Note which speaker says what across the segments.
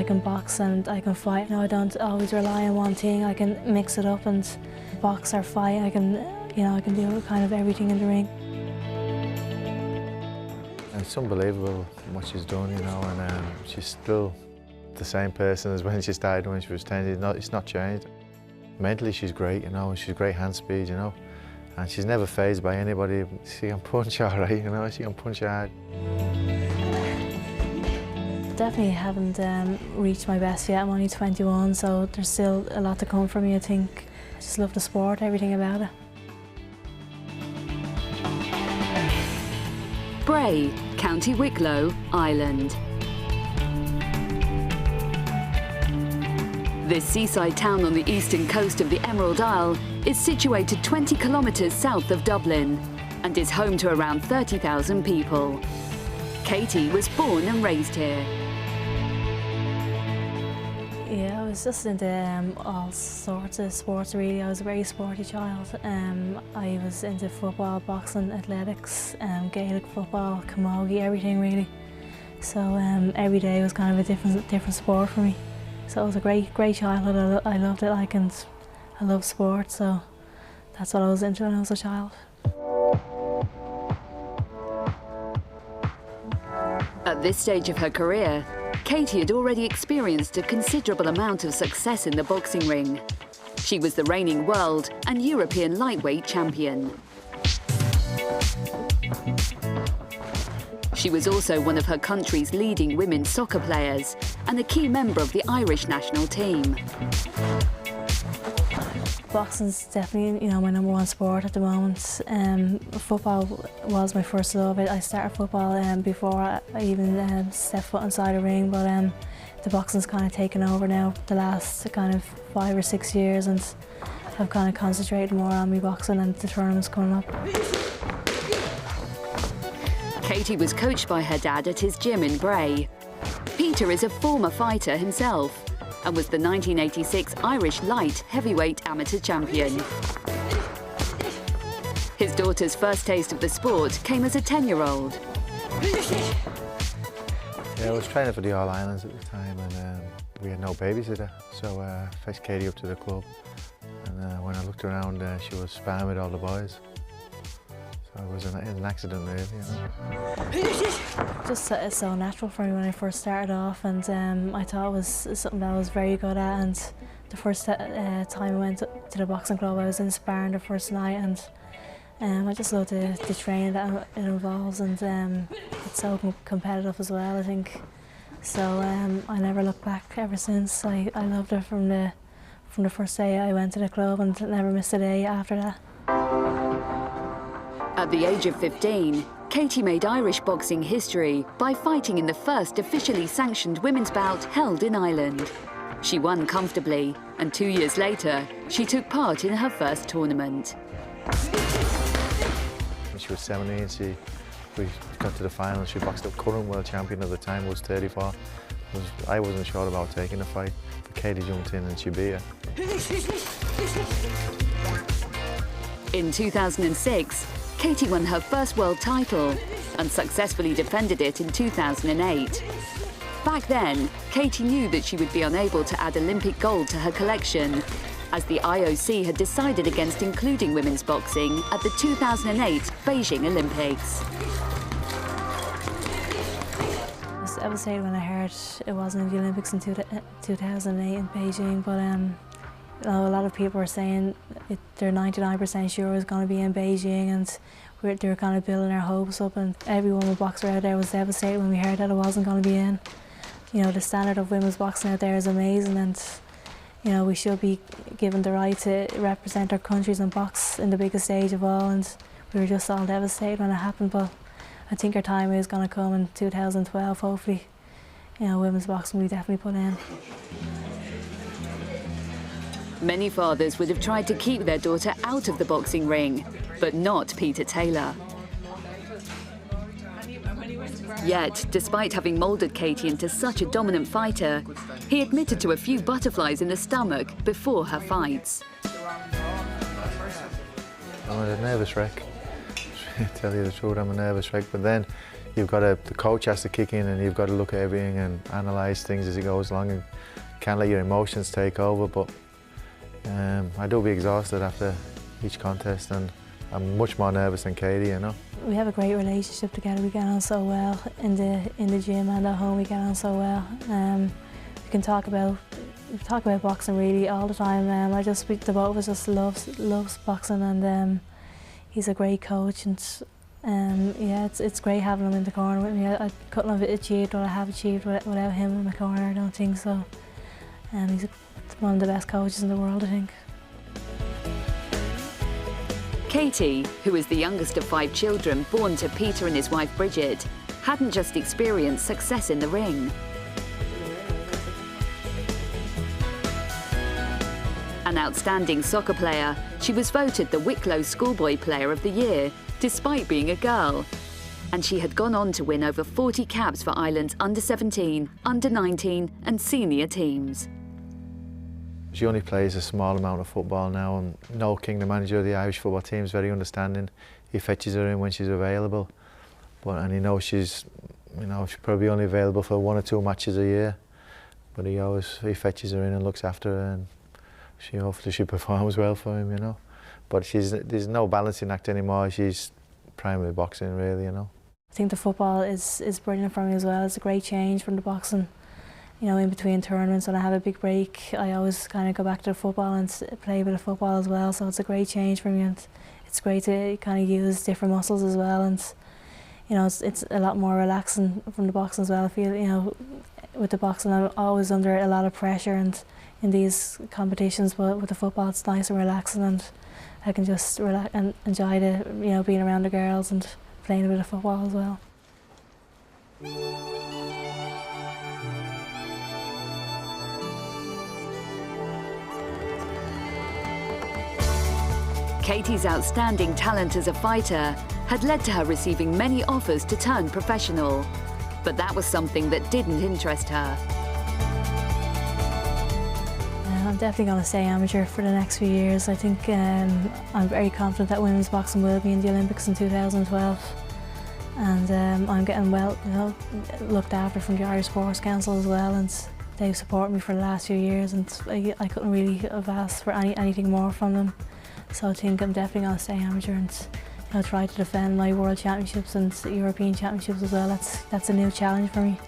Speaker 1: I can box and I can fight. No, I don't always rely on one thing. I can mix it up and box or fight. I can do kind of everything in the ring.
Speaker 2: And it's unbelievable what she's done, you know, and she's still the same person as when she started when she was 10. It's not changed. Mentally, she's great, you know, she's great hand speed, you know, and she's never fazed by anybody. She can punch all right, you know, she can punch hard.
Speaker 1: Definitely haven't reached my best yet. I'm only 21, so there's still a lot to come for me, I think. I just love the sport, everything about it.
Speaker 3: Bray, County Wicklow, Ireland. This seaside town on the eastern coast of the Emerald Isle is situated 20 kilometres south of Dublin and is home to around 30,000 people. Katie was born and raised here.
Speaker 1: Yeah, I was just into all sorts of sports really. I was a very sporty child. I was into football, boxing, athletics, Gaelic football, camogie, everything really. So every day was kind of a different sport for me. So it was a great childhood. I loved it, and I love sport, so that's what I was into when I was a child.
Speaker 3: At this stage of her career, Katie had already experienced a considerable amount of success in the boxing ring. She was the reigning world and European lightweight champion. She was also one of her country's leading women's soccer players and a key member of the Irish national team.
Speaker 1: Boxing's definitely, my number one sport at the moment. Football was my first love. I started football before I even stepped foot inside a ring, but the boxing's kind of taken over now the last kind of 5 or 6 years, and I've kind of concentrated more on me boxing and the tournaments coming up.
Speaker 3: Katie was coached by her dad at his gym in Bray. Peter is a former fighter himself and was the 1986 Irish light heavyweight amateur champion. His daughter's first taste of the sport came as a 10-year-old.
Speaker 2: Yeah, I was training for the All Islands at the time, and we had no babysitter, so I fetched Katie up to the club, and when I looked around, she was sparring with all the boys. So it was an accident really,
Speaker 1: Just so natural for me when I first started off, and I thought it was something that I was very good at, and the first time I went to the boxing club, I was in sparring the first night, and I just love the training that it involves, and it's so competitive as well, I think. So I never looked back ever since. I loved it from the first day I went to the club, and never missed a day after that.
Speaker 3: At the age of 15, Katie made Irish boxing history by fighting in the first officially sanctioned women's bout held in Ireland. She won comfortably, and 2 years later, she took part in her first tournament.
Speaker 2: When she was 17, we got to the final. She boxed the current world champion at the time, was 34. I wasn't sure about taking the fight, but Katie jumped in and she beat her.
Speaker 3: In 2006, Katie won her first world title and successfully defended it in 2008. Back then, Katie knew that she would be unable to add Olympic gold to her collection, as the IOC had decided against including women's boxing at the 2008 Beijing Olympics.
Speaker 1: I was devastated when I heard it wasn't in the Olympics in 2008 in Beijing, but a lot of people were saying they're 99% sure it was going to be in Beijing, and they were kind of building their hopes up, and every woman boxer out there was devastated when we heard that it wasn't going to be in. The standard of women's boxing out there is amazing, and we should be given the right to represent our countries and box in the biggest stage of all, and we were just all devastated when it happened, but I think our time is going to come in 2012, hopefully. Women's boxing will be definitely put in.
Speaker 3: Many fathers would have tried to keep their daughter out of the boxing ring, but not Peter Taylor. Yet, despite having moulded Katie into such a dominant fighter, he admitted to a few butterflies in the stomach before her fights.
Speaker 2: I'm a nervous wreck. To tell you the truth, I'm a nervous wreck. But then the coach has to kick in, and you've got to look at everything and analyse things as it goes along, and can't let your emotions take over. But I do be exhausted after each contest, and I'm much more nervous than Katie, you know.
Speaker 1: We have a great relationship together. We get on so well in the gym and at home. We get on so well. We can talk about boxing really all the time. The both of us just loves boxing, and he's a great coach, and yeah, it's great having him in the corner with me. I couldn't have achieved what I have achieved without him in the corner, I don't think so. He's one of the best coaches in the world, I think.
Speaker 3: Katie, who is the youngest of 5 children born to Peter and his wife Bridget, hadn't just experienced success in the ring. An outstanding soccer player, she was voted the Wicklow Schoolboy Player of the Year, despite being a girl. And she had gone on to win over 40 caps for Ireland's under-17, under-19 and senior teams.
Speaker 2: She only plays a small amount of football now, and Noel King, the manager of the Irish football team, is very understanding. He fetches her in when she's available, and he knows she's probably only available for 1 or 2 matches a year. But he fetches her in and looks after her, and hopefully she performs well for him, you know. But there's no balancing act anymore. She's primarily boxing, really, you know.
Speaker 1: I think the football is brilliant for me as well. It's a great change from the boxing. You know, in between tournaments, when I have a big break, I always kind of go back to the football and play a bit of football as well. So it's a great change for me, and it's great to kind of use different muscles as well. And you know, it's a lot more relaxing from the boxing as well. I feel, you know, with the boxing, I'm always under a lot of pressure and in these competitions, but with the football, it's nice and relaxing, and I can just relax and enjoy being around the girls and playing a bit of football as well.
Speaker 3: Katie's outstanding talent as a fighter had led to her receiving many offers to turn professional, but that was something that didn't interest her.
Speaker 1: I'm definitely going to stay amateur for the next few years. I think I'm very confident that women's boxing will be in the Olympics in 2012, and I'm getting well, looked after from the Irish Sports Council as well, and they've supported me for the last few years, and I couldn't really have asked for anything more from them. So I think I'm definitely going to stay amateur and try to defend my World Championships and European Championships as well. That's a new challenge for me.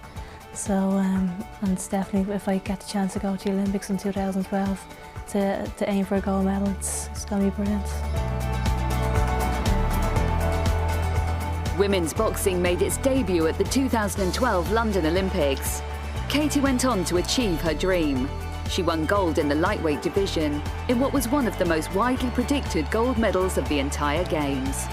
Speaker 1: So and it's definitely, if I get the chance to go to the Olympics in 2012 to aim for a gold medal, it's going to be brilliant.
Speaker 3: Women's boxing made its debut at the 2012 London Olympics. Katie went on to achieve her dream. She won gold in the lightweight division in what was one of the most widely predicted gold medals of the entire Games.